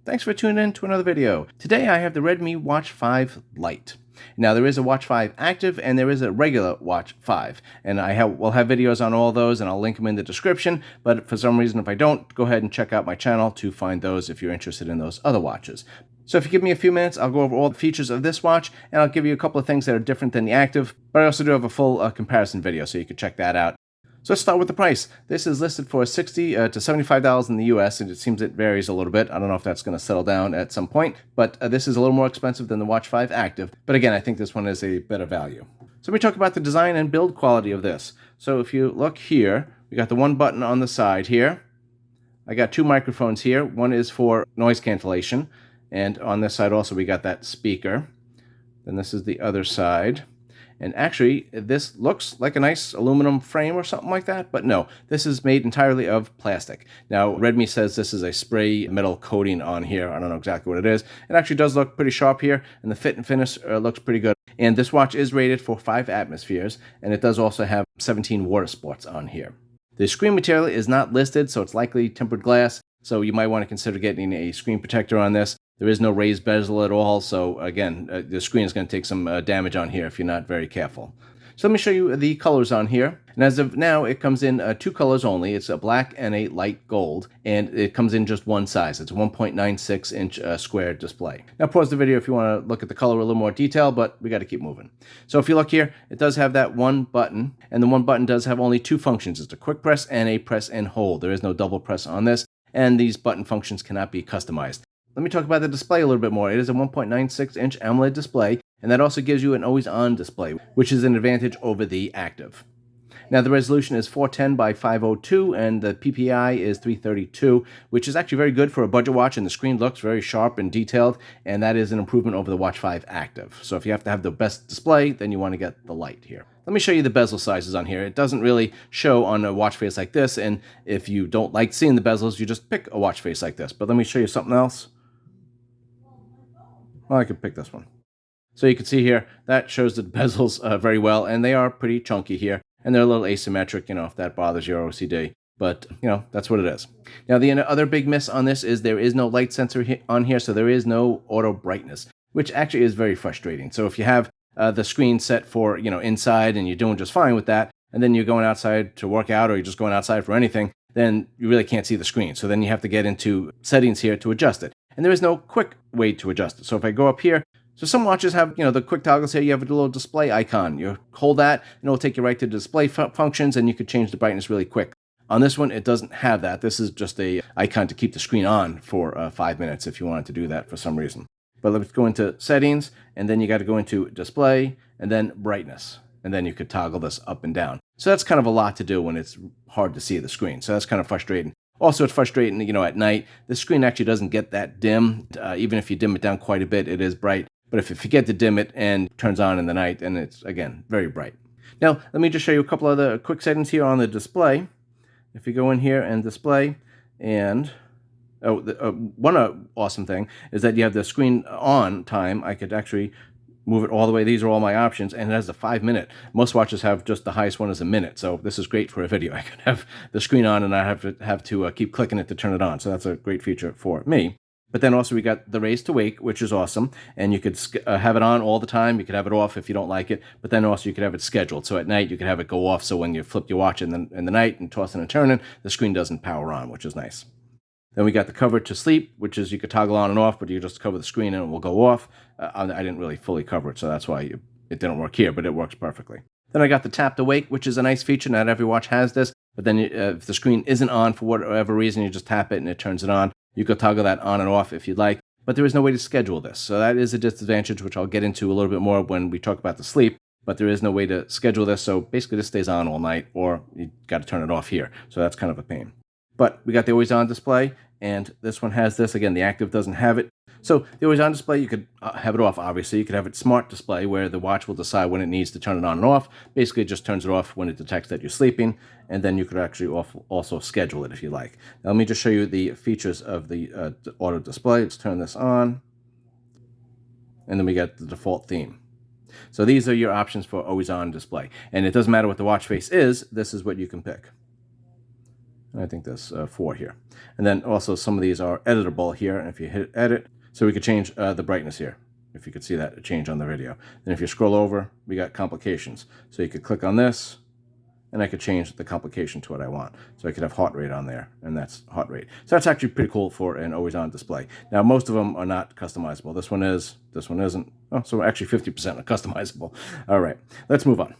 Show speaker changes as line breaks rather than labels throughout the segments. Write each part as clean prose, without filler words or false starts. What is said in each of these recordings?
Thanks for tuning in to another video. Today I have the Redmi Watch 5 Lite. Now there is a Watch 5 Active and there is a regular Watch 5. And will have videos on all those and I'll link them in the description. But for some reason if I don't, go ahead and check out my channel to find those if you're interested in those other watches. So if you give me a few minutes, I'll go over all the features of this watch and I'll give you a couple of things that are different than the Active. But I also do have a full comparison video so you can check that out. So let's start with the price. This is listed for $60 to $75 in the US, and it seems it varies a little bit. I don't know if that's going to settle down at some point, but this is a little more expensive than the Watch 5 Active. But again, I think this one is a better value. So let me talk about the design and build quality of this. So if you look here, we got the one button on the side here. I got two microphones here. One is for noise cancellation, and on this side also we got that speaker. Then this is the other side. And actually, this looks like a nice aluminum frame or something like that, but no, this is made entirely of plastic. Now, Redmi says this is a spray metal coating on here. I don't know exactly what it is. It actually does look pretty sharp here, and the fit and finish looks pretty good. And this watch is rated for 5 atmospheres, and it does also have 17 water sports on here. The screen material is not listed, so it's likely tempered glass, so you might want to consider getting a screen protector on this. There is no raised bezel at all, so again, the screen is going to take some damage on here if you're not very careful. So let me show you the colors on here. And as of now, it comes in two colors only. It's a black and a light gold, and it comes in just one size. It's a 1.96-inch square display. Now pause the video if you want to look at the color in a little more detail, but we got to keep moving. So if you look here, it does have that one button, and the one button does have only two functions. It's a quick press and a press and hold. There is no double press on this, and these button functions cannot be customized. Let me talk about the display a little bit more. It is a 1.96-inch AMOLED display, and that also gives you an always-on display, which is an advantage over the Active. Now, the resolution is 410 by 502, and the PPI is 332, which is actually very good for a budget watch, and the screen looks very sharp and detailed, and that is an improvement over the Watch 5 Active. So if you have to have the best display, then you want to get the Lite here. Let me show you the bezel sizes on here. It doesn't really show on a watch face like this, and if you don't like seeing the bezels, you just pick a watch face like this. But let me show you something else. Well, I could pick this one. So you can see here, that shows the bezels very well, and they are pretty chunky here, and they're a little asymmetric, if that bothers your OCD. But, that's what it is. Now, the other big miss on this is there is no light sensor on here, so there is no auto brightness, which actually is very frustrating. So if you have the screen set for, inside, and you're doing just fine with that, and then you're going outside to work out, or you're just going outside for anything, then you really can't see the screen. So then you have to get into settings here to adjust it. And there is no quick way to adjust it. So if I go up here, so some watches have, the quick toggles here. You have a little display icon. You hold that, and it'll take you right to the display functions, and you could change the brightness really quick. On this one, it doesn't have that. This is just a icon to keep the screen on for 5 minutes if you wanted to do that for some reason. But let's go into settings, and then you got to go into display, and then brightness. And then you could toggle this up and down. So that's kind of a lot to do when it's hard to see the screen. So that's kind of frustrating. Also, it's frustrating, at night. The screen actually doesn't get that dim. Even if you dim it down quite a bit, it is bright. But if you forget to dim it and it turns on in the night, and it's, again, very bright. Now, let me just show you a couple other quick settings here on the display. If you go in here and display, and one awesome thing is that you have the screen on time. I could actually move it all the way. These are all my options, and it has a 5-minute. Most watches have just the highest one is a minute, so this is great for a video. I can have the screen on, and I have to keep clicking it to turn it on, so that's a great feature for me. But then also we got the raise to wake, which is awesome, and you could have it on all the time. You could have it off if you don't like it, but then also you could have it scheduled. So at night you could have it go off, so when you flip your watch in the night and tossing and turning, the screen doesn't power on, which is nice. Then we got the cover to sleep, which is you could toggle on and off, but you just cover the screen and it will go off. I didn't really fully cover it, so that's why it didn't work here, but it works perfectly. Then I got the tap to wake, which is a nice feature. Not every watch has this, but then if the screen isn't on for whatever reason, you just tap it and it turns it on. You could toggle that on and off if you'd like, but there is no way to schedule this. So that is a disadvantage, which I'll get into a little bit more when we talk about the sleep, but there is no way to schedule this. So basically this stays on all night, or you got to turn it off here. So that's kind of a pain. But we got the always on display, and this one has this. Again, the Active doesn't have it. So the always on display, you could have it off, obviously. You could have it smart display, where the watch will decide when it needs to turn it on and off. Basically, it just turns it off when it detects that you're sleeping, and then you could actually also schedule it if you like. Now, let me just show you the features of the auto display. Let's turn this on, and then we got the default theme. So these are your options for always on display, and it doesn't matter what the watch face is. This is what you can pick. And I think there's 4 here. And then also some of these are editable here. And if you hit edit, so we could change the brightness here. If you could see that change on the video. Then if you scroll over, we got complications. So you could click on this, and I could change the complication to what I want. So I could have heart rate on there, and that's heart rate. So that's actually pretty cool for an always-on display. Now, most of them are not customizable. This one is, this one isn't. Oh, so actually 50% are customizable. All right, let's move on.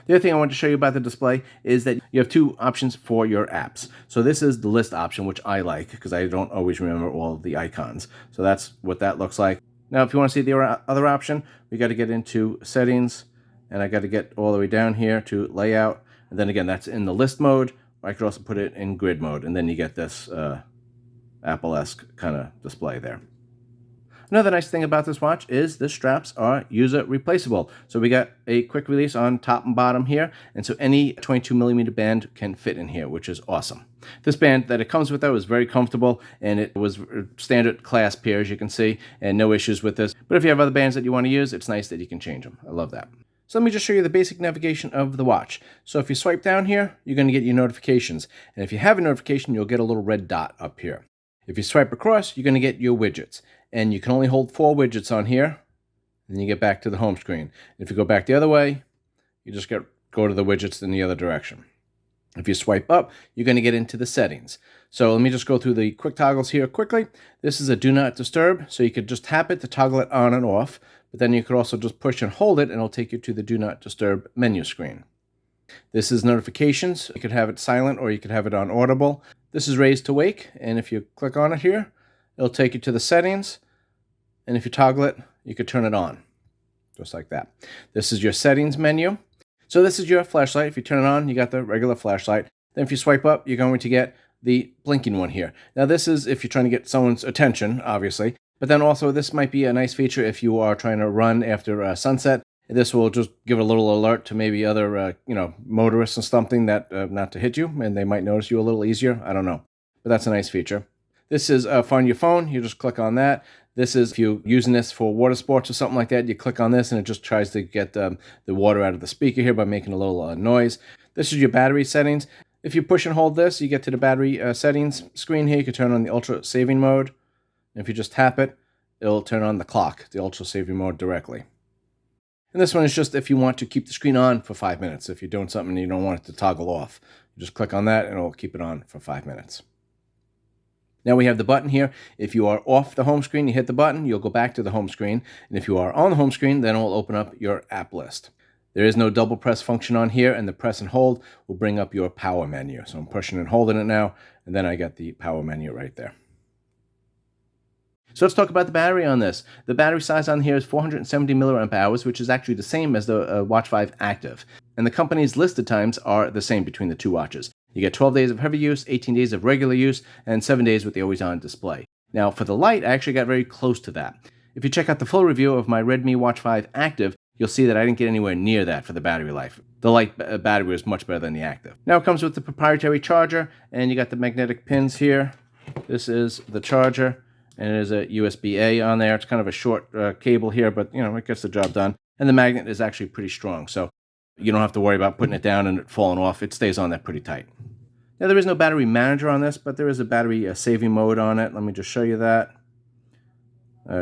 The other thing I want to show you about the display is that you have 2 options for your apps. So this is the list option, which I like because I don't always remember all of the icons. So that's what that looks like. Now, if you want to see the other option, we got to get into settings, and I got to get all the way down here to layout. And then again, that's in the list mode. I could also put it in grid mode, and then you get this Apple-esque kind of display there. Another nice thing about this watch is the straps are user replaceable. So we got a quick release on top and bottom here, and so any 22mm band can fit in here, which is awesome. This band that it comes with, though, is very comfortable, and it was standard clasp here, as you can see, and no issues with this. But if you have other bands that you want to use, it's nice that you can change them. I love that. So let me just show you the basic navigation of the watch. So if you swipe down here, you're going to get your notifications. And if you have a notification, you'll get a little red dot up here. If you swipe across, you're going to get your widgets. And you can only hold 4 widgets on here. And then you get back to the home screen. If you go back the other way, you just go to the widgets in the other direction. If you swipe up, you're going to get into the settings. So let me just go through the quick toggles here quickly. This is a do not disturb, so you could just tap it to toggle it on and off. But then you could also just push and hold it, and it'll take you to the do not disturb menu screen. This is notifications. You could have it silent or you could have it on audible. This is raise to wake, and if you click on it here, it'll take you to the settings. And if you toggle it, you could turn it on, just like that. This is your settings menu. So this is your flashlight. If you turn it on, you got the regular flashlight. Then if you swipe up, you're going to get the blinking one here. Now this is if you're trying to get someone's attention, obviously. But then also this might be a nice feature if you are trying to run after sunset. This will just give a little alert to maybe other motorists or something that not to hit you, and they might notice you a little easier. I don't know. But that's a nice feature. This is on your phone. You just click on that. This is if you're using this for water sports or something like that. You click on this, and it just tries to get the water out of the speaker here by making a little noise. This is your battery settings. If you push and hold this, you get to the battery settings screen here. You can turn on the ultra saving mode. And if you just tap it, it'll turn on the clock, the ultra saving mode directly. And this one is just if you want to keep the screen on for 5 minutes. If you're doing something and you don't want it to toggle off, you just click on that and it'll keep it on for 5 minutes. Now we have the button here. If you are off the home screen, you hit the button, you'll go back to the home screen. And if you are on the home screen, then it will open up your app list. There is no double press function on here, and the press and hold will bring up your power menu. So I'm pushing and holding it now, and then I get the power menu right there. So let's talk about the battery on this. The battery size on here is 470 milliamp hours, which is actually the same as the Watch 5 Active. And the company's listed times are the same between the 2 watches. You get 12 days of heavy use, 18 days of regular use, and 7 days with the always-on display. Now, for the Lite, I actually got very close to that. If you check out the full review of my Redmi Watch 5 Active, you'll see that I didn't get anywhere near that for the battery life. The Lite battery was much better than the Active. Now it comes with the proprietary charger, and you got the magnetic pins here. This is the charger, and it is a USB-A on there. It's kind of a short cable here, but it gets the job done. And the magnet is actually pretty strong, so you don't have to worry about putting it down and it falling off. It stays on there pretty tight. Now there is no battery manager on this, but there is a battery saving mode on it. Let me just show you that.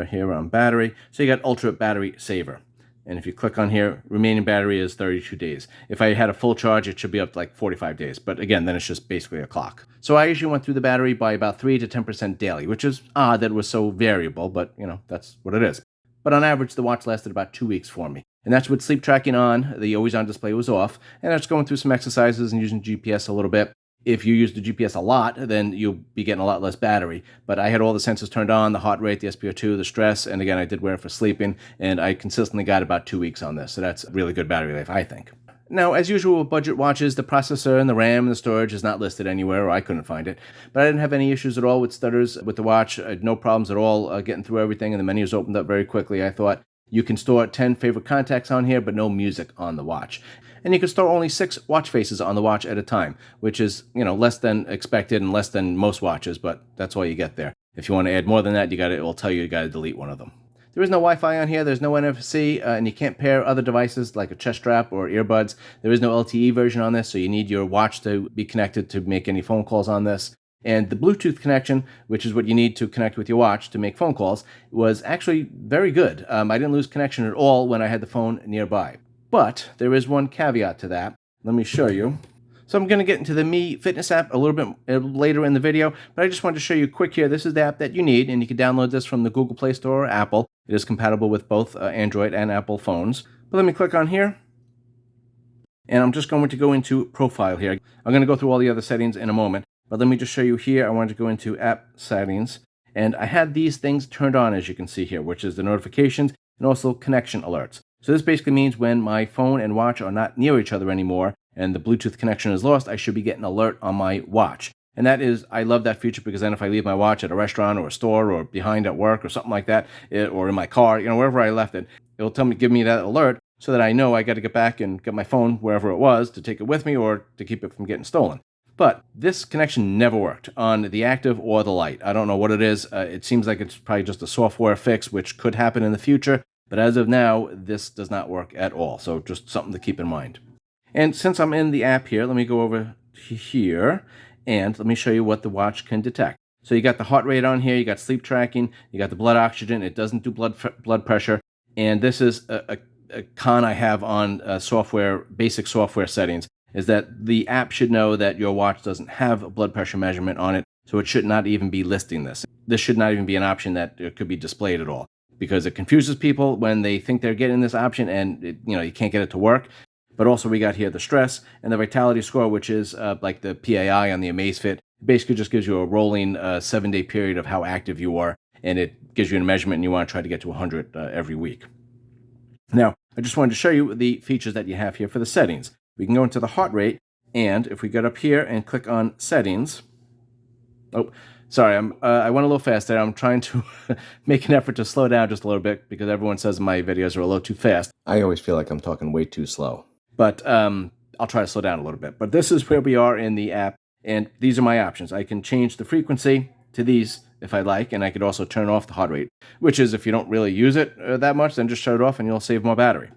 Here on battery. So you got Ultra Battery Saver. And if you click on here, remaining battery is 32 days. If I had a full charge, it should be up to like 45 days. But again, then it's just basically a clock. So I usually went through the battery by about 3 to 10% daily, which is odd that it was so variable, but that's what it is. But on average, the watch lasted about 2 weeks for me. And that's with sleep tracking on. The always-on display was off. And I was going through some exercises and using GPS a little bit. If you use the GPS a lot, then you'll be getting a lot less battery. But I had all the sensors turned on, the heart rate, the SpO2, the stress, and again, I did wear it for sleeping, and I consistently got about 2 weeks on this. So that's really good battery life, I think. Now, as usual with budget watches, the processor and the RAM and the storage is not listed anywhere, or I couldn't find it. But I didn't have any issues at all with stutters with the watch. I had no problems at all getting through everything, and the menus opened up very quickly, I thought. You can store 10 favorite contacts on here, but no music on the watch. And you can store only 6 watch faces on the watch at a time, which is, less than expected and less than most watches, but that's all you get there. If you want to add more than that, it will tell you got to delete one of them. There is no Wi-Fi on here, there's no NFC, and you can't pair other devices like a chest strap or earbuds. There is no LTE version on this, so you need your watch to be connected to make any phone calls on this. And the Bluetooth connection, which is what you need to connect with your watch to make phone calls, was actually very good. I didn't lose connection at all when I had the phone nearby. But there is one caveat to that. Let me show you. So I'm going to get into the Mi Fitness app a little bit later in the video, but I just wanted to show you quick here. This is the app that you need, and you can download this from the Google Play Store or Apple. It is compatible with both Android and Apple phones. But let me click on here, and I'm just going to go into Profile here. I'm going to go through all the other settings in a moment, but let me just show you here. I wanted to go into App Settings, and I had these things turned on, as you can see here, which is the notifications and also connection alerts. So this basically means when my phone and watch are not near each other anymore, and the Bluetooth connection is lost, I should be getting an alert on my watch. And that is, I love that feature because then if I leave my watch at a restaurant or a store or behind at work or something like that, or in my car, wherever I left it, it'll give me that alert so that I know I got to get back and get my phone wherever it was to take it with me or to keep it from getting stolen. But this connection never worked on the Active or the Lite. I don't know what it is. It seems like it's probably just a software fix, which could happen in the future. But as of now, this does not work at all. So just something to keep in mind. And since I'm in the app here, let me go over here and let me show you what the watch can detect. So you got the heart rate on here, you got sleep tracking, you got the blood oxygen. It doesn't do blood pressure. And this is a con I have on basic software settings, is that the app should know that your watch doesn't have a blood pressure measurement on it. So it should not even be listing this. This should not even be an option that could be displayed at all, because it confuses people when they think they're getting this option and you can't get it to work. But also we got here the stress and the vitality score, which is like the PAI on the Amazfit. It basically just gives you a rolling 7-day period of how active you are, and it gives you a measurement, and you want to try to get to 100 every week. Now, I just wanted to show you the features that you have here for the settings. We can go into the heart rate, and if we get up here and click on settings, oh, sorry, I went a little fast there. I'm trying to make an effort to slow down just a little bit because everyone says my videos are a little too fast. I always feel like I'm talking way too slow. But I'll try to slow down a little bit. But this is where we are in the app, and these are my options. I can change the frequency to these if I like, and I could also turn off the heart rate, which is if you don't really use it that much, then just shut it off and you'll save more battery.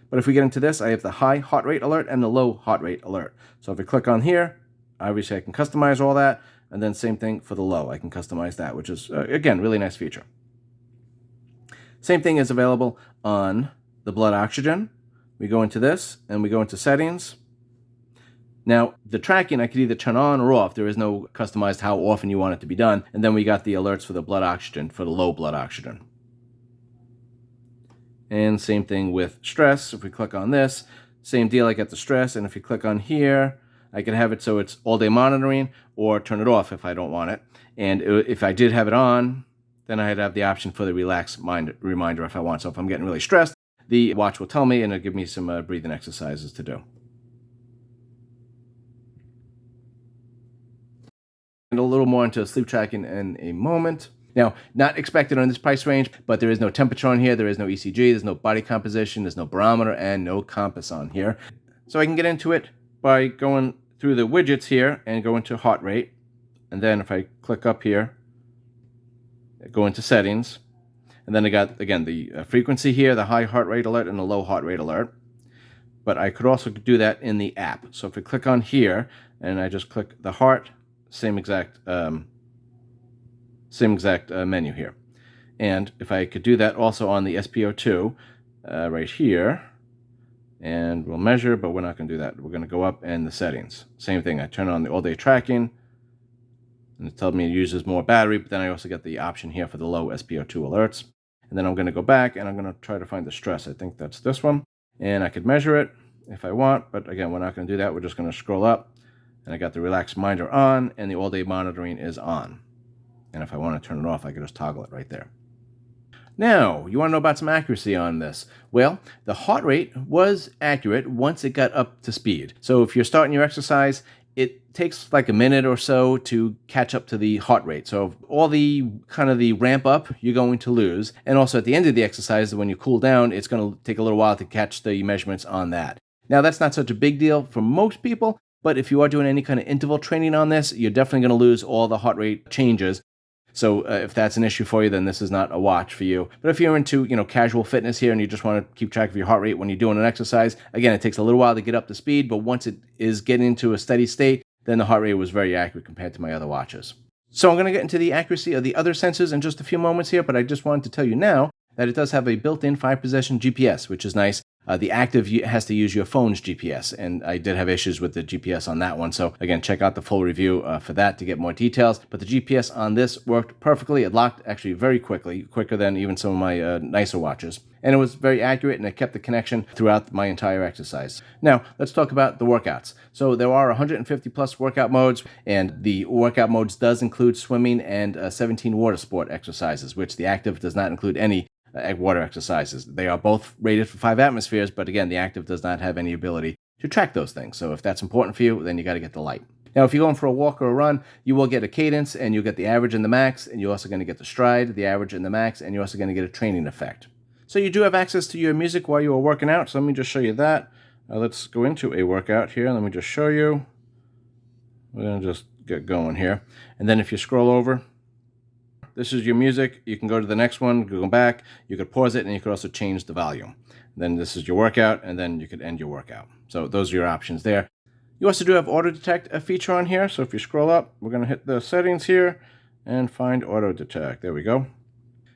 But if we get into this, I have the high heart rate alert and the low heart rate alert. So if I click on here, obviously I can customize all that, and then same thing for the low. I can customize that, which is, again, really nice feature. Same thing is available on the blood oxygen. We go into this, and we go into settings. Now, the tracking, I could either turn on or off. There is no customized how often you want it to be done. And then we got the alerts for the blood oxygen, for the low blood oxygen. And same thing with stress. If we click on this, same deal, I get the stress. And if you click on here, I can have it so it's all day monitoring or turn it off if I don't want it. And if I did have it on, then I'd have the option for the relax reminder if I want. So if I'm getting really stressed, the watch will tell me, and it'll give me some breathing exercises to do. And a little more into sleep tracking in a moment. Now, not expected on this price range, but there is no temperature on here, there is no ECG, there's no body composition, there's no barometer, and no compass on here. So I can get into it by going through the widgets here and go into heart rate. And then if I click up here, go into settings. And then I got, again, the frequency here, the high heart rate alert and the low heart rate alert. But I could also do that in the app. So if I click on here and I just click the heart, same exact menu here. And if I could do that also on the SpO2 right here, and we'll measure, but we're not going to do that. We're going to go up and the settings. Same thing. I turn on the all-day tracking, and it tells me it uses more battery, but then I also get the option here for the low SpO2 alerts. And then I'm going to go back and I'm going to try to find the stress. I think that's this one. And I could measure it if I want, but again, we're not going to do that. We're just going to scroll up, and I got the relax reminder on, and the all-day monitoring is on. And if I want to turn it off, I can just toggle it right there. Now, you want to know about some accuracy on this? Well, the heart rate was accurate once it got up to speed. So if you're starting your exercise, it takes like a minute or so to catch up to the heart rate. So all the kind of the ramp up, you're going to lose. And also at the end of the exercise, when you cool down, it's going to take a little while to catch the measurements on that. Now, that's not such a big deal for most people, but if you are doing any kind of interval training on this, you're definitely going to lose all the heart rate changes. So if that's an issue for you, then this is not a watch for you. But if you're into, casual fitness here and you just want to keep track of your heart rate when you're doing an exercise, again, it takes a little while to get up to speed, but once it is getting into a steady state, then the heart rate was very accurate compared to my other watches. So I'm going to get into the accuracy of the other sensors in just a few moments here, but I just wanted to tell you now that it does have a built-in 5-position GPS, which is nice. The active has to use your phone's GPS, and I did have issues with the GPS on that one. So again, check out the full review for that to get more details. But the GPS on this worked perfectly. It locked actually very quickly, quicker than even some of my nicer watches. And it was very accurate, and it kept the connection throughout my entire exercise. Now, let's talk about the workouts. So there are 150 plus workout modes, and the workout modes does include swimming and 17 water sport exercises, which the active does not include any water exercises. They are both rated for 5 atmospheres, but again, the active does not have any ability to track those things. So if that's important for you, then you got to get the Lite. Now, if you're going for a walk or a run, you will get a cadence, and you'll get the average and the max, and you're also going to get the stride, the average and the max, and you're also going to get a training effect. So you do have access to your music while you are working out. So let me just show you that. Let's go into a workout here. Let me just show you. We're going to just get going here. And then if you scroll over, this is your music. You can go to the next one, go back, you could pause it, and you could also change the volume. Then this is your workout, and then you could end your workout. So those are your options there. You also do have Autodetect, a feature on here. So if you scroll up, we're going to hit the settings here and find Autodetect. There we go.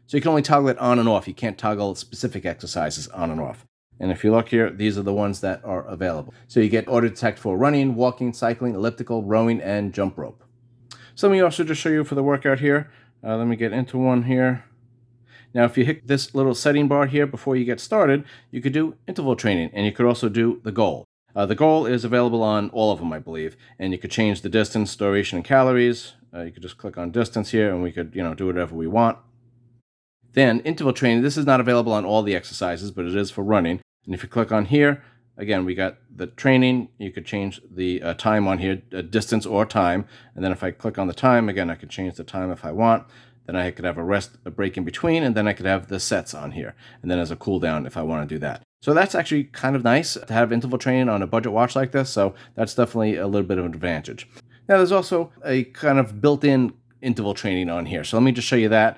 So you can only toggle it on and off. You can't toggle specific exercises on and off. And if you look here, these are the ones that are available. So you get Autodetect for running, walking, cycling, elliptical, rowing, and jump rope. So let me also just show you for the workout here. Let me get into one here. Now, if you hit this little setting bar here before you get started, you could do interval training, and you could also do the goal. The goal is available on all of them, I believe, and you could change the distance, duration, and calories. You could just click on distance here, and we could, do whatever we want. Then interval training, this is not available on all the exercises, but it is for running. And if you click on here, again, we got the training. You could change the time on here, distance or time. And then if I click on the time, again, I could change the time if I want. Then I could have a break in between, and then I could have the sets on here. And then as a cool down if I want to do that. So that's actually kind of nice to have interval training on a budget watch like this. So that's definitely a little bit of an advantage. Now, there's also a kind of built-in interval training on here. So let me just show you that.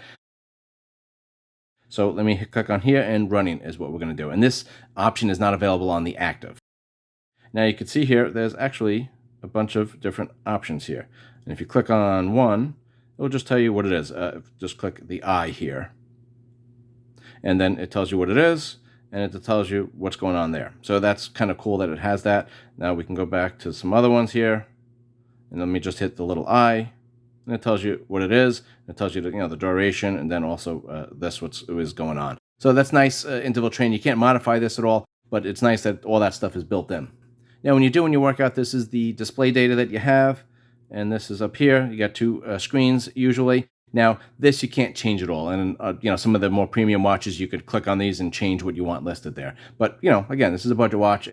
So let me click on here, and running is what we're going to do. And this option is not available on the active. Now you can see here, there's actually a bunch of different options here. And if you click on one, it will just tell you what it is. Just click the I here. And then it tells you what it is, and it tells you what's going on there. So that's kind of cool that it has that. Now we can go back to some other ones here. And let me just hit the little I. And it tells you what it is. It tells you the duration, and then also this what is going on. So that's nice interval training. You can't modify this at all, but it's nice that all that stuff is built in. Now, when you're doing your workout, this is the display data that you have, and this is up here. You got two screens usually. Now, this you can't change at all, and some of the more premium watches you could click on these and change what you want listed there. But again, this is a budget watch.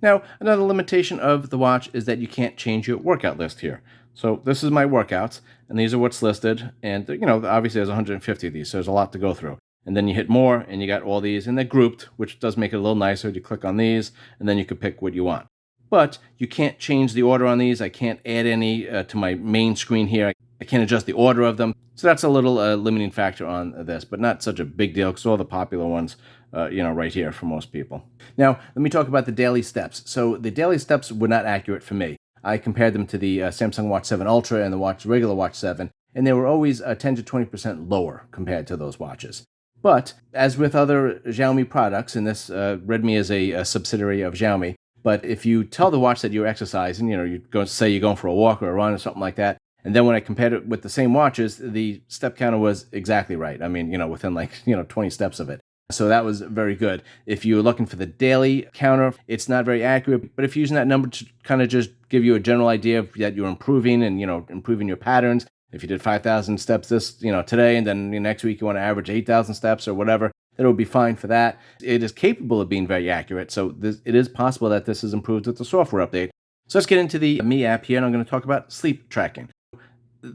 Now, another limitation of the watch is that you can't change your workout list here. So this is my workouts, and these are what's listed. And, obviously there's 150 of these, so there's a lot to go through. And then you hit more, and you got all these, and they're grouped, which does make it a little nicer. You click on these, and then you can pick what you want. But you can't change the order on these. I can't add any to my main screen here. I can't adjust the order of them. So that's a little limiting factor on this, but not such a big deal because all the popular ones, right here for most people. Now, let me talk about the daily steps. So the daily steps were not accurate for me. I compared them to the Samsung Watch 7 Ultra and the regular Watch 7, and they were always 10 to 20% lower compared to those watches. But as with other Xiaomi products, and this Redmi is a subsidiary of Xiaomi, but if you tell the watch that you're exercising, you say you're going for a walk or a run or something like that, and then when I compared it with the same watches, the step counter was exactly right. I mean, within 20 steps of it. So that was very good. If you're looking for the daily counter, it's not very accurate, but if you're using that number to kind of just give you a general idea of that you're improving and, improving your patterns, if you did 5,000 steps today, and then next week you want to average 8,000 steps or whatever, it will be fine for that. It is capable of being very accurate. So it is possible that this is improved with the software update. So let's get into the Mi app here, and I'm going to talk about sleep tracking.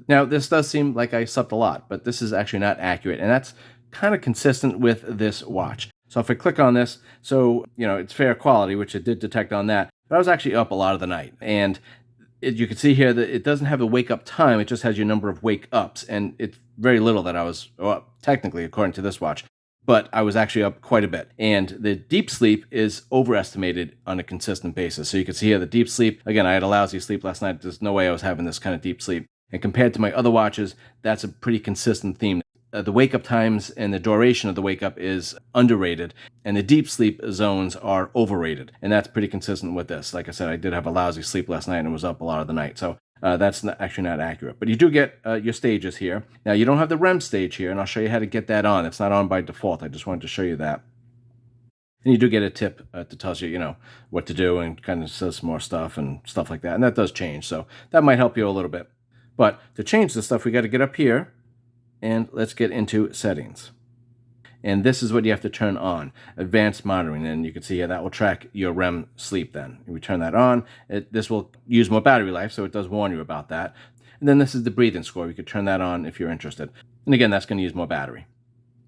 Now, this does seem like I slept a lot, but this is actually not accurate, and that's kind of consistent with this watch. So if I click on this, so, it's fair quality, which it did detect on that, but I was actually up a lot of the night. And You can see here that it doesn't have a wake up time. It just has your number of wake ups. And it's very little that I was, well, technically, according to this watch, but I was actually up quite a bit. And the deep sleep is overestimated on a consistent basis. So you can see here the deep sleep. Again, I had a lousy sleep last night. There's no way I was having this kind of deep sleep. And compared to my other watches, that's a pretty consistent theme. The wake up times and the duration of the wake up is underrated, and the deep sleep zones are overrated. And that's pretty consistent with this. Like I said, I did have a lousy sleep last night and was up a lot of the night. So that's actually not accurate. But you do get your stages here. Now, you don't have the REM stage here, and I'll show you how to get that on. It's not on by default. I just wanted to show you that. And you do get a tip that tells you, what to do and kind of says some more stuff and stuff like that. And that does change. So that might help you a little bit. But to change this stuff, we got to get up here and let's get into settings. And this is what you have to turn on, advanced monitoring. And you can see here that will track your REM sleep then. If we turn that on, this will use more battery life, so it does warn you about that. And then this is the breathing score. You could turn that on if you're interested. And again, that's going to use more battery,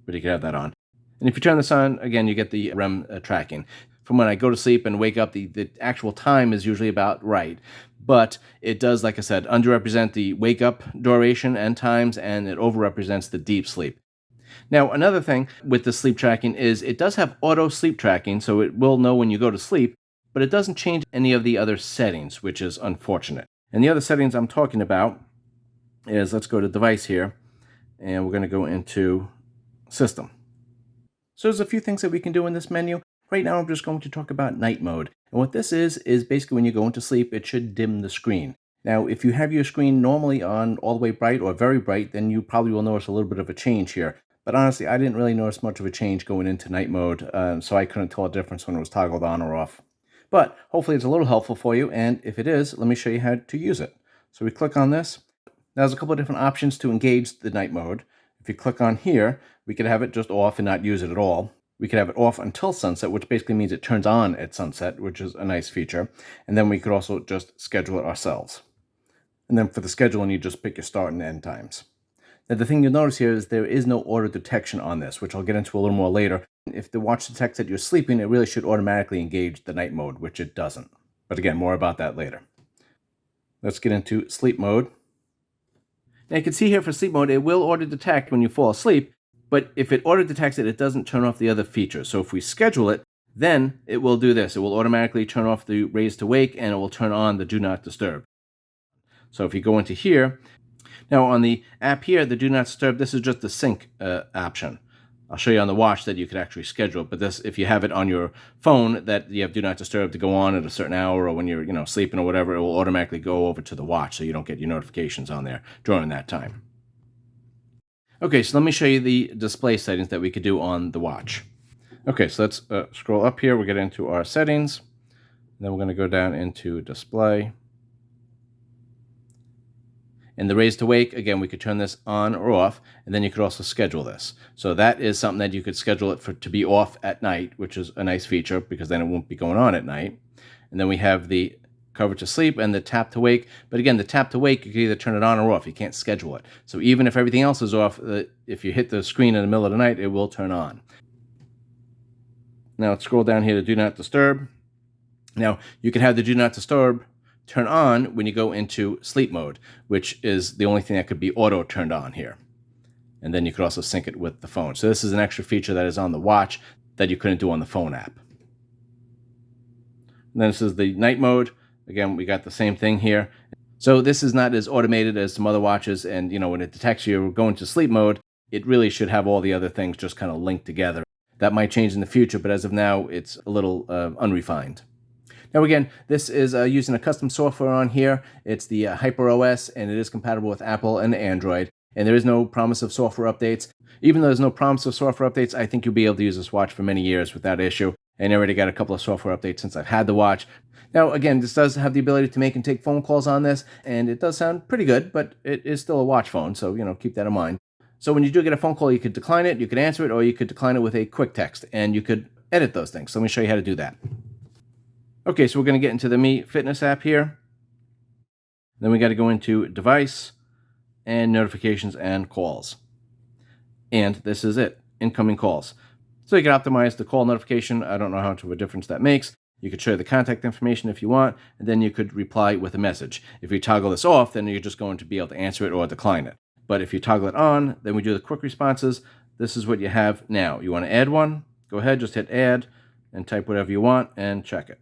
but you could have that on. And if you turn this on, again, you get the REM tracking. From when I go to sleep and wake up, the actual time is usually about right. But it does, like I said, underrepresent the wake up duration and times, and it overrepresents the deep sleep. Now, another thing with the sleep tracking is it does have auto sleep tracking, so it will know when you go to sleep, but it doesn't change any of the other settings, which is unfortunate. And the other settings I'm talking about is, let's go to device here, and we're going to go into system. So there's a few things that we can do in this menu. Right now, I'm just going to talk about night mode. And what this is basically when you go into sleep, it should dim the screen. Now, if you have your screen normally on all the way bright or very bright, then you probably will notice a little bit of a change here. But honestly, I didn't really notice much of a change going into night mode, so I couldn't tell a difference when it was toggled on or off. But hopefully it's a little helpful for you, and if it is, let me show you how to use it. So we click on this. Now, there's a couple of different options to engage the night mode. If you click on here, we could have it just off and not use it at all. We could have it off until sunset, which basically means it turns on at sunset, which is a nice feature. And then we could also just schedule it ourselves. And then for the scheduling, you just pick your start and end times. Now, the thing you'll notice here is there is no auto detection on this, which I'll get into a little more later. If the watch detects that you're sleeping, it really should automatically engage the night mode, which it doesn't. But again, more about that later. Let's get into sleep mode. Now, you can see here for sleep mode, it will auto detect when you fall asleep. But if it auto detects it, it doesn't turn off the other features. So if we schedule it, then it will do this. It will automatically turn off the raise to wake, and it will turn on the do not disturb. So if you go into here, now on the app here, the do not disturb, this is just the sync option. I'll show you on the watch that you could actually schedule it. But this, if you have it on your phone that you have do not disturb to go on at a certain hour or when you're sleeping or whatever, it will automatically go over to the watch so you don't get your notifications on there during that time. Okay, so let me show you the display settings that we could do on the watch. Okay, so let's scroll up here. We'll get into our settings. Then we're going to go down into display. And the raise to wake, again, we could turn this on or off, and then you could also schedule this. So that is something that you could schedule it to be off at night, which is a nice feature because then it won't be going on at night. And then we have the cover to sleep and the tap to wake. But again, the tap to wake, you can either turn it on or off. You can't schedule it. So even if everything else is off, if you hit the screen in the middle of the night, it will turn on. Now let's scroll down here to do not disturb. Now you can have the do not disturb turn on when you go into sleep mode, which is the only thing that could be auto turned on here. And then you could also sync it with the phone. So this is an extra feature that is on the watch that you couldn't do on the phone app. And then this is the night mode. Again, we got the same thing here. So this is not as automated as some other watches. And, when it detects you going to sleep mode, it really should have all the other things just kind of linked together. That might change in the future, but as of now, it's a little unrefined. Now, again, this is using a custom software on here. It's the HyperOS, and it is compatible with Apple and Android. And there is no promise of software updates. Even though there's no promise of software updates, I think you'll be able to use this watch for many years without issue. And I already got a couple of software updates since I've had the watch. Now, again, this does have the ability to make and take phone calls on this, and it does sound pretty good, but it is still a watch phone, so, keep that in mind. So when you do get a phone call, you could decline it, you could answer it, or you could decline it with a quick text, and you could edit those things. So let me show you how to do that. Okay, so we're going to get into the Mi Fitness app here. Then we got to go into device and notifications and calls. And this is it, incoming calls. So you can optimize the call notification. I don't know how much of a difference that makes. You could show the contact information if you want, and then you could reply with a message. If you toggle this off, then you're just going to be able to answer it or decline it. But if you toggle it on, then we do the quick responses. This is what you have now. You want to add one? Go ahead, just hit add and type whatever you want and check it.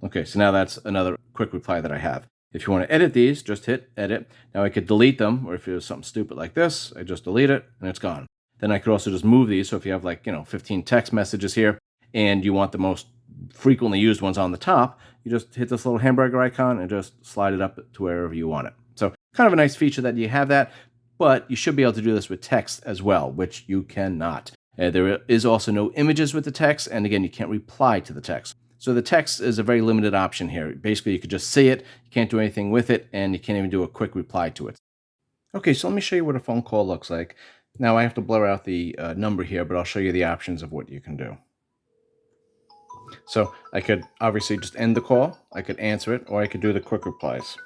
Okay, so now that's another quick reply that I have. If you want to edit these, just hit edit. Now I could delete them, or if it was something stupid like this, I just delete it and it's gone. Then I could also just move these. So if you have 15 text messages here and you want the most frequently used ones on the top, you just hit this little hamburger icon and just slide it up to wherever you want it. So kind of a nice feature that you have that, but you should be able to do this with text as well, which you cannot. There is also no images with the text, and again, you can't reply to the text. So the text is a very limited option here. Basically, you could just see it, you can't do anything with it, and you can't even do a quick reply to it. Okay, so let me show you what a phone call looks like. Now I have to blur out the number here, but I'll show you the options of what you can do. So I could obviously just end the call, I could answer it, or I could do the quick replies.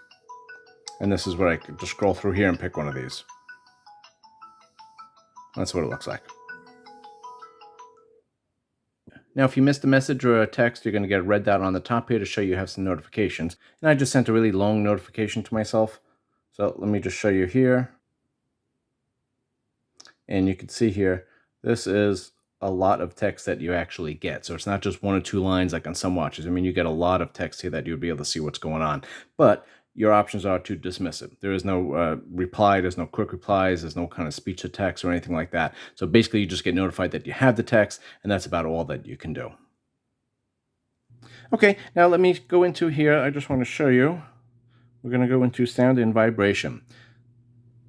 And this is what I could just scroll through here and pick one of these. That's what it looks like. Now, if you missed a message or a text, you're going to get a red dot on the top here to show you have some notifications. And I just sent a really long notification to myself. So let me just show you here. And you can see here, this is a lot of text that you actually get. So it's not just 1 or 2 lines like on some watches. I mean, you get a lot of text here that you'll be able to see what's going on. But your options are to dismiss it. There is no reply, there's no quick replies, there's no kind of speech to text or anything like that. So basically you just get notified that you have the text, and that's about all that you can do. Okay, now let me go into here. I just want to show you. We're going to go into sound and vibration.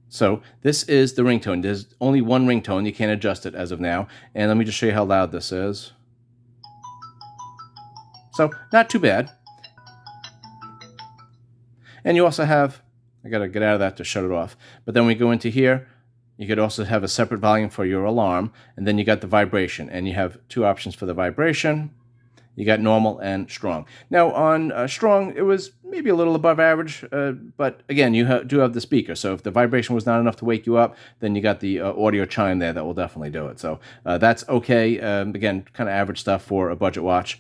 So this is the ringtone. There's only one ringtone. You can't adjust it as of now. And let me just show you how loud this is. So not too bad. And you also have, I got to get out of that to shut it off. But then we go into here. You could also have a separate volume for your alarm. And then you got the vibration. And you have 2 options for the vibration. You got normal and strong. Now on strong, it was maybe a little above average, but again, you do have the speaker. So if the vibration was not enough to wake you up, then you got the audio chime there that will definitely do it. So that's okay. Again, kind of average stuff for a budget watch.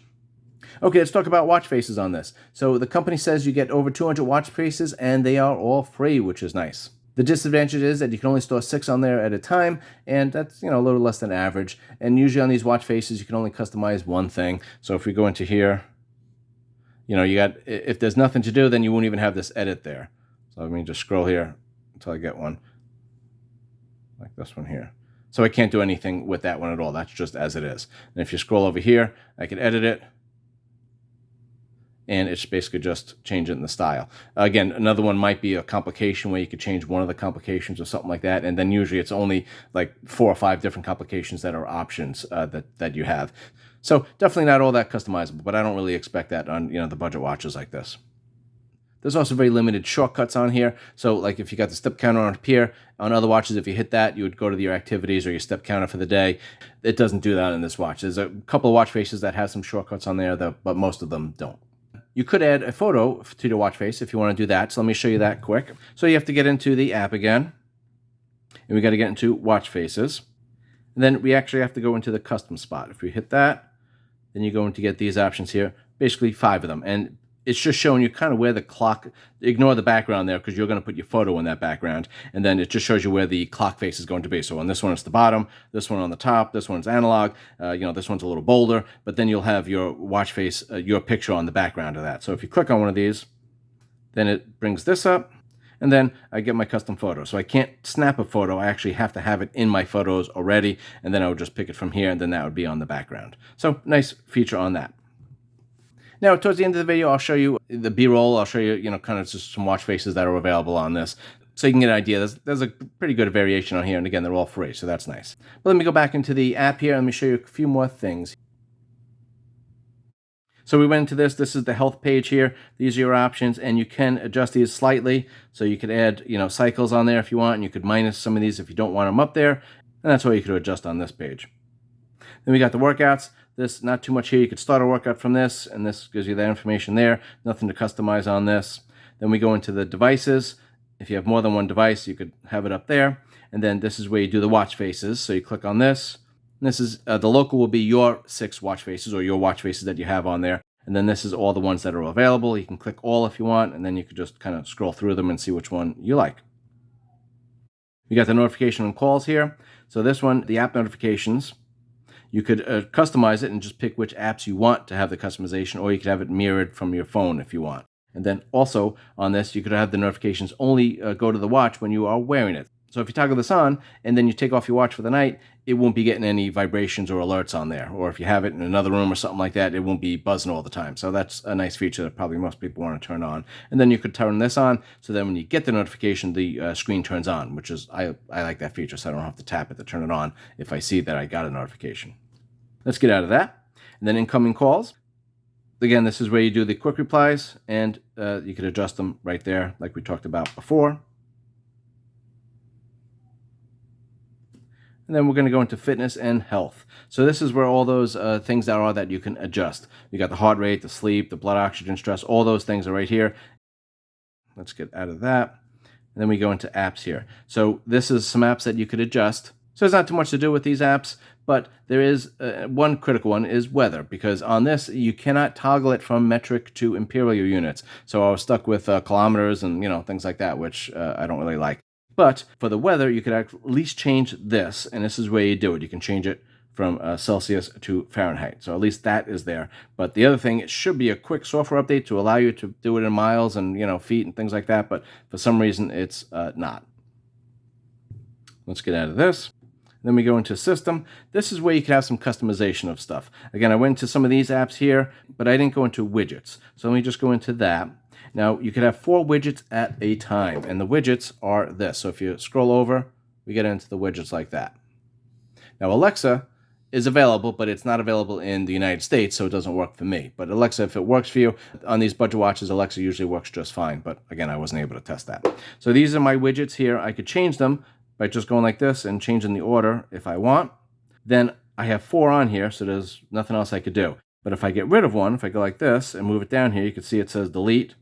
Okay, let's talk about watch faces on this. So the company says you get over 200 watch faces, and they are all free, which is nice. The disadvantage is that you can only store 6 on there at a time, and that's a little less than average. And usually on these watch faces, you can only customize one thing. So if we go into here, you got, if there's nothing to do, then you won't even have this edit there. So let me just scroll here until I get one like this one here. So I can't do anything with that one at all. That's just as it is. And if you scroll over here, I can edit it. And it's basically just changing the style. Again, another one might be a complication where you could change one of the complications or something like that. And then usually it's only like 4 or 5 different complications that are options that you have. So definitely not all that customizable, but I don't really expect that on the budget watches like this. There's also very limited shortcuts on here. So like if you got the step counter on up here, on other watches, if you hit that, you would go to your activities or your step counter for the day. It doesn't do that in this watch. There's a couple of watch faces that have some shortcuts on there, but most of them don't. You could add a photo to your watch face if you want to do that. So let me show you that quick. So you have to get into the app again. And we got to get into watch faces. And then we actually have to go into the custom spot. If we hit that, then you're going to get these options here. Basically 5 of them. And it's just showing you kind of where the clock, ignore the background there because you're going to put your photo in that background. And then it just shows you where the clock face is going to be. So on this one, it's the bottom, this one on the top, this one's analog, this one's a little bolder, but then you'll have your watch face, your picture on the background of that. So if you click on one of these, then it brings this up. And then I get my custom photo. So I can't snap a photo. I actually have to have it in my photos already. And then I would just pick it from here, and then that would be on the background. So nice feature on that. Now, towards the end of the video, I'll show you the B-roll. I'll show you, kind of just some watch faces that are available on this. So you can get an idea. There's a pretty good variation on here. And again, they're all free, so that's nice. But let me go back into the app here. Let me show you a few more things. So we went into this. This is the health page here. These are your options, and you can adjust these slightly. So you could add, cycles on there if you want, and you could minus some of these if you don't want them up there. And that's what you could adjust on this page. Then we got the workouts. This, not too much here. You could start a workout from this, and this gives you that information there. Nothing to customize on this. Then we go into the devices. If you have more than one device, you could have it up there. And then this is where you do the watch faces. So you click on this. And this is, the local will be your 6 watch faces or your watch faces that you have on there. And then this is all the ones that are available. You can click all if you want, and then you could just kind of scroll through them and see which one you like. You got the notification on calls here. So this one, the app notifications, you could customize it and just pick which apps you want to have the customization, or you could have it mirrored from your phone if you want. And then also on this, you could have the notifications only go to the watch when you are wearing it. So if you toggle this on and then you take off your watch for the night, it won't be getting any vibrations or alerts on there. Or if you have it in another room or something like that, it won't be buzzing all the time. So that's a nice feature that probably most people want to turn on. And then you could turn this on, so then when you get the notification, the screen turns on, which is, I like that feature, so I don't have to tap it to turn it on if I see that I got a notification. Let's get out of that. And then incoming calls. Again, this is where you do the quick replies, and you could adjust them right there like we talked about before. And then we're going to go into fitness and health. So this is where all those things that you can adjust. You got the heart rate, the sleep, the blood oxygen stress, all those things are right here. Let's get out of that. And then we go into apps here. So this is some apps that you could adjust. So there's not too much to do with these apps, but there is one critical one is weather, because on this you cannot toggle it from metric to imperial units. So I was stuck with kilometers and things like that, which I don't really like. But for the weather, you could at least change this, and this is where you do it. You can change it from Celsius to Fahrenheit. So at least that is there. But the other thing, it should be a quick software update to allow you to do it in miles and feet and things like that. But for some reason, it's not. Let's get out of this. Then we go into system. This is where you can have some customization of stuff. Again, I went into some of these apps here, but I didn't go into widgets. So let me just go into that. Now, you could have 4 widgets at a time, and the widgets are this. So if you scroll over, we get into the widgets like that. Now, Alexa is available, but it's not available in the United States, so it doesn't work for me. But Alexa, if it works for you, on these budget watches, Alexa usually works just fine. But again, I wasn't able to test that. So these are my widgets here. I could change them by just going like this and changing the order if I want. Then I have 4 on here, so there's nothing else I could do. But if I get rid of one, if I go like this and move it down here, you can see it says delete.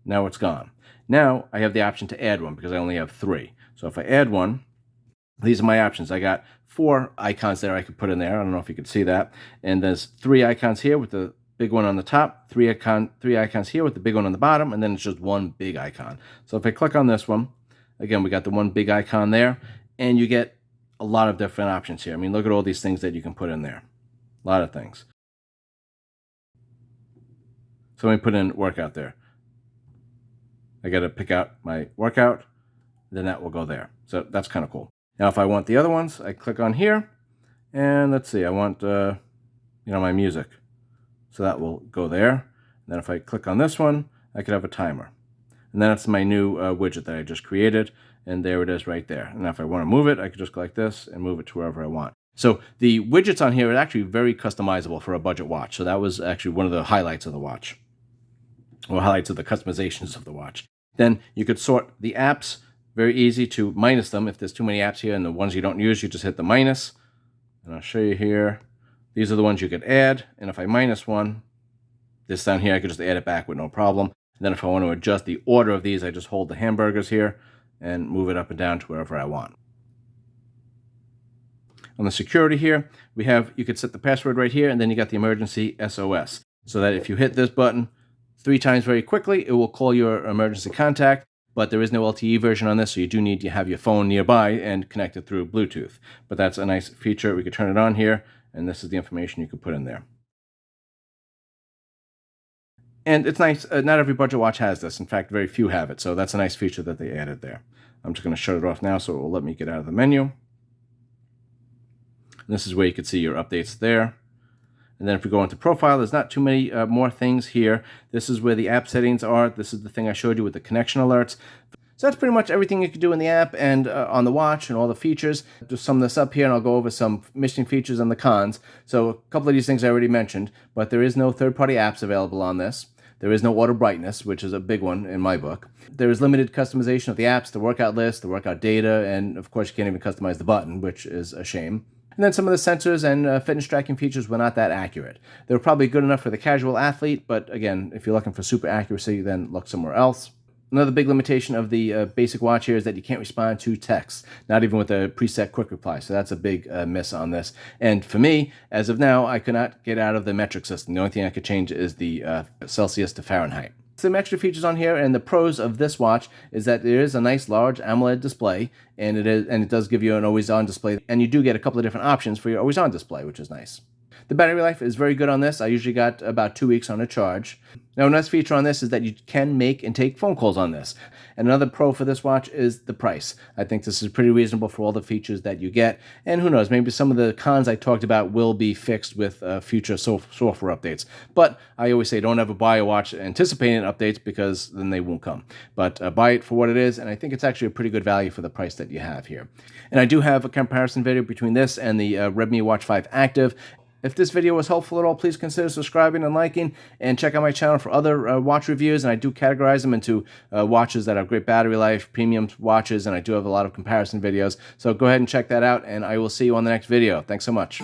Now it's gone. Now I have the option to add one because I only have 3. So if I add one, these are my options. I got 4 icons there I could put in there. I don't know if you could see that. And there's 3 icons here with the big one on the top, 3 icons here with the big one on the bottom, and then it's just one big icon. So if I click on this one, again, we got the one big icon there, and you get a lot of different options here. I mean, look at all these things that you can put in there. A lot of things. So let me put in workout there. I got to pick out my workout, then that will go there. So that's kind of cool. Now, if I want the other ones, I click on here, and let's see, I want, my music. So that will go there. And then if I click on this one, I could have a timer. And then it's my new widget that I just created, and there it is right there. And now if I want to move it, I could just go like this and move it to wherever I want. So the widgets on here are actually very customizable for a budget watch. So that was actually one of the highlights of the watch, or highlights of the customizations of the watch. Then you could sort the apps, very easy to minus them. If there's too many apps here and the ones you don't use, you just hit the minus. And I'll show you here. These are the ones you could add. And if I minus one, this down here, I could just add it back with no problem. And then if I want to adjust the order of these, I just hold the hamburgers here and move it up and down to wherever I want. On the security here, you could set the password right here, and then you got the emergency SOS. So that if you hit this button 3 times very quickly, it will call your emergency contact, but there is no LTE version on this, so you do need to have your phone nearby and connect it through Bluetooth. But that's a nice feature. We could turn it on here, and this is the information you could put in there. And it's nice, not every budget watch has this. In fact, very few have it, so that's a nice feature that they added there. I'm just going to shut it off now, so it will let me get out of the menu. And this is where you can see your updates there. And then if we go into profile, there's not too many more things here. This is where the app settings are. This is the thing I showed you with the connection alerts. So that's pretty much everything you can do in the app and on the watch and all the features. Just sum this up here, and I'll go over some missing features and the cons. So a couple of these things I already mentioned, but there is no third-party apps available on this. There is no auto brightness, which is a big one in my book. There is limited customization of the apps, the workout list, the workout data, and of course you can't even customize the button, which is a shame. And then some of the sensors and fitness tracking features were not that accurate. They were probably good enough for the casual athlete, but again, if you're looking for super accuracy, then look somewhere else. Another big limitation of the basic watch here is that you can't respond to text, not even with a preset quick reply. So that's a big miss on this. And for me, as of now, I could not get out of the metric system. The only thing I could change is the Celsius to Fahrenheit. Some extra features on here, and the pros of this watch is that there is a nice large AMOLED display, and it does give you an always-on display, and you do get a couple of different options for your always-on display, which is nice. The battery life is very good on this. I usually got about 2 weeks on a charge. Now, another feature on this is that you can make and take phone calls on this. And another pro for this watch is the price. I think this is pretty reasonable for all the features that you get. And who knows, maybe some of the cons I talked about will be fixed with future software updates. But I always say don't ever buy a watch anticipating updates, because then they won't come. But buy it for what it is, and I think it's actually a pretty good value for the price that you have here. And I do have a comparison video between this and the Redmi Watch 5 Active. If this video was helpful at all, please consider subscribing and liking, and check out my channel for other watch reviews. And I do categorize them into watches that have great battery life, premium watches, and I do have a lot of comparison videos. So go ahead and check that out, and I will see you on the next video. Thanks so much.